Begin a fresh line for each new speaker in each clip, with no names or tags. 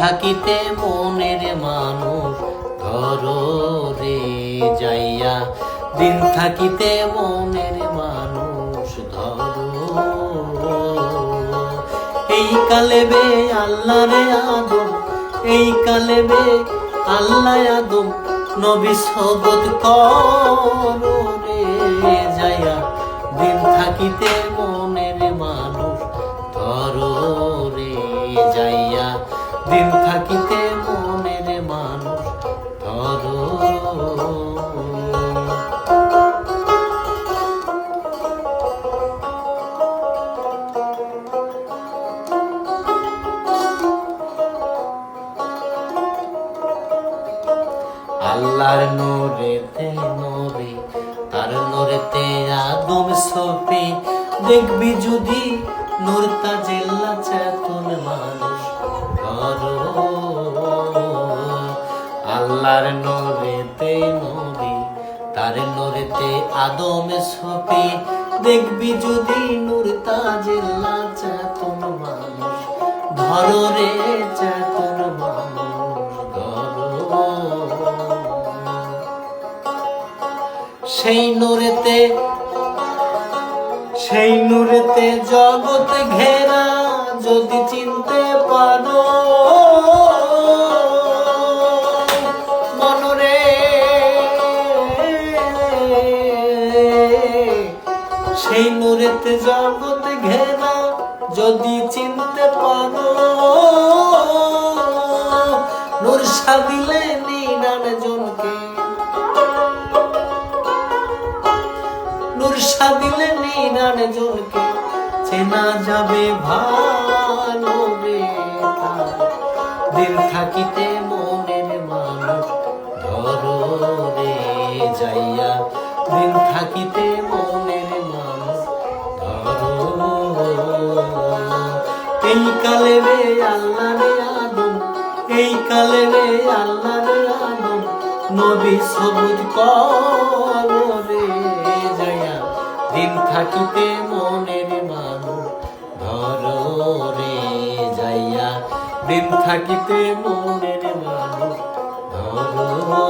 থাকিতে মনের মানুষ ধরো রে যাইয়া, দিন থাকিতে মনের মানুষ ধরো। এই কালেবে আল্লাহ রে আদম, এই কালেবে আল্লাহ আদম নবী সবত করো রে যাইয়া, দিন থাকিতে মনের মানুষ ধরো রে যাইয়া, দিন থাকিতে মনের মানুষ ধরো। আল্লাহর নূরেতে নবী, তার নূরেতে আদম সফি, দেখবি যদি নূর তাজিল্লা চেতন মানুষ ধরো। আল্লাহর নূরেতে নবী, তার নূরেতে আদম সফি, দেখবি যদি নূর তাজিল্লা চেতন মানুষ ধরো রে চেতন মানুষ ধরো। সেই নূরেতে জগৎ ঘেরা যদি চিনতে পারো মনরে, সেই নূরেতে জগৎ ঘেরা যদি চিনতে পারো, নূর সাদিলে নিরান জনকে, নূর সাদিলে নিরান জনকে চেনা যাবে ভালো রে। দিন থাকিতে মনের মানুষ ধরো রে যাইয়া, দিন থাকিতে মনের মানুষ ধরো। এই কালে রে আল্লাহ রে আদম, এই কালে রে আল্লাহ রে আদম নবী সবুজ করো রে যাইয়া, দিন থাকিতে মনের মানুষ ধরো রে যাইয়া, দিন থাকিতে মনের মানুষ ধরো।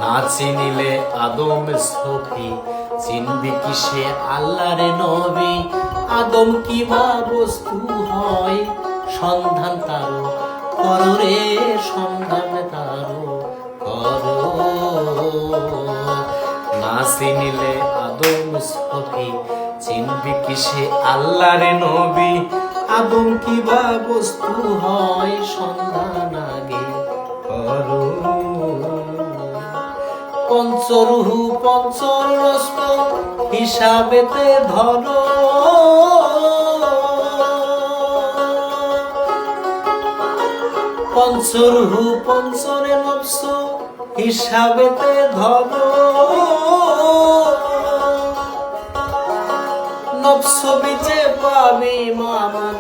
না চিনিলে আদম সফি, চিনবি কিসে আল্লাহর নবী। আদম কি বা বস্তু হয় সন্ধান তারো করো রে, সন্ধান তারো করো। না চিনিলে আদম সফি, চিনবি কিসে আল্লাহর নবী। আদম কি বা বস্তু হয় সন্ধান আগে করো। পঞ্চরুহু পঞ্চরস হিসাবেতে ধরো, পঞ্চরুহু পঞ্চরে নফস হিসাবেতে ধরো। নফস বিচে পাবি মামান,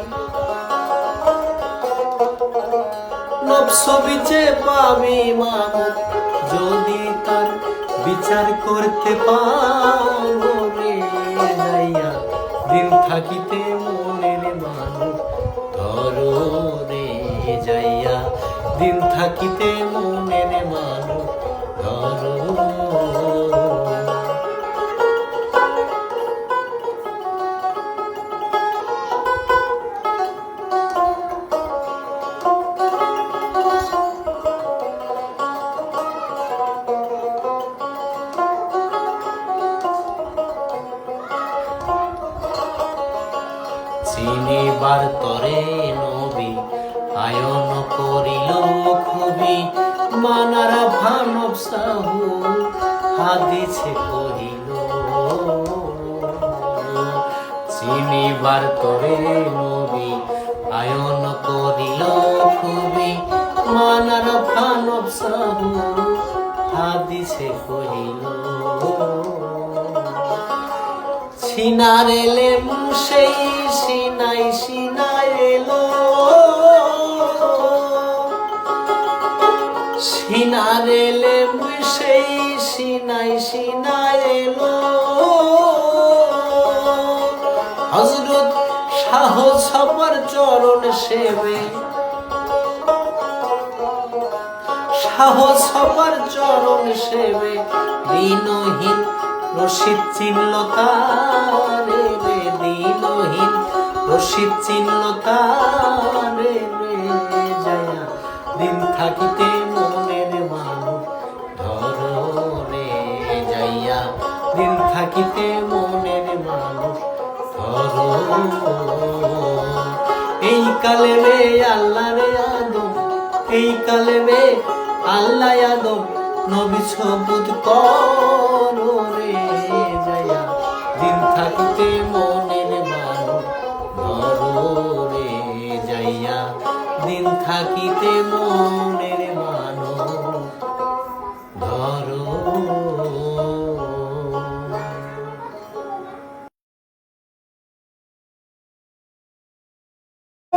নফস বিচে পাবি মামান, যদি তার বিচার করতে পারো রে যাইয়া, দিন থাকিতে মনের মানুষ ধরো রে যাইয়া, দিন থাকিতে মনের মানুষ ধরো। চিনিবার তরে নবী আয়ন করিল খুবই, মানারা ভানব সাহু হাদিছে কহিল। চিনিবার তরে নবী আয়ন করিল খুবই, মানারা ভানব সাহু হাদিছে কহিল। সিনার এলেম সেই সিনাই সিনাই এলো, সিনারে লেবু সেই সিনাই সিনায় এলো হযরত শাহ সফর চরণ সেবে শাহ সফর চরণ সেবে দিনহীন রশিদ চিনল তারে রে দিনহীন রশিদ চিনল তারে রে যায়া দিন থাকিতে মনের মানুষ ধরো রে যাইয়া দিন থাকিতে মনের মানুষ ধরো এই কালে রে আল্লাহ রে আদম এই কালে রে আল্লাহ আদম নবী সবুত করো রে যাইয়া দিন থাকিতে মনের মানুষ ধরো রে যাইয়া দিন থাকিতে মন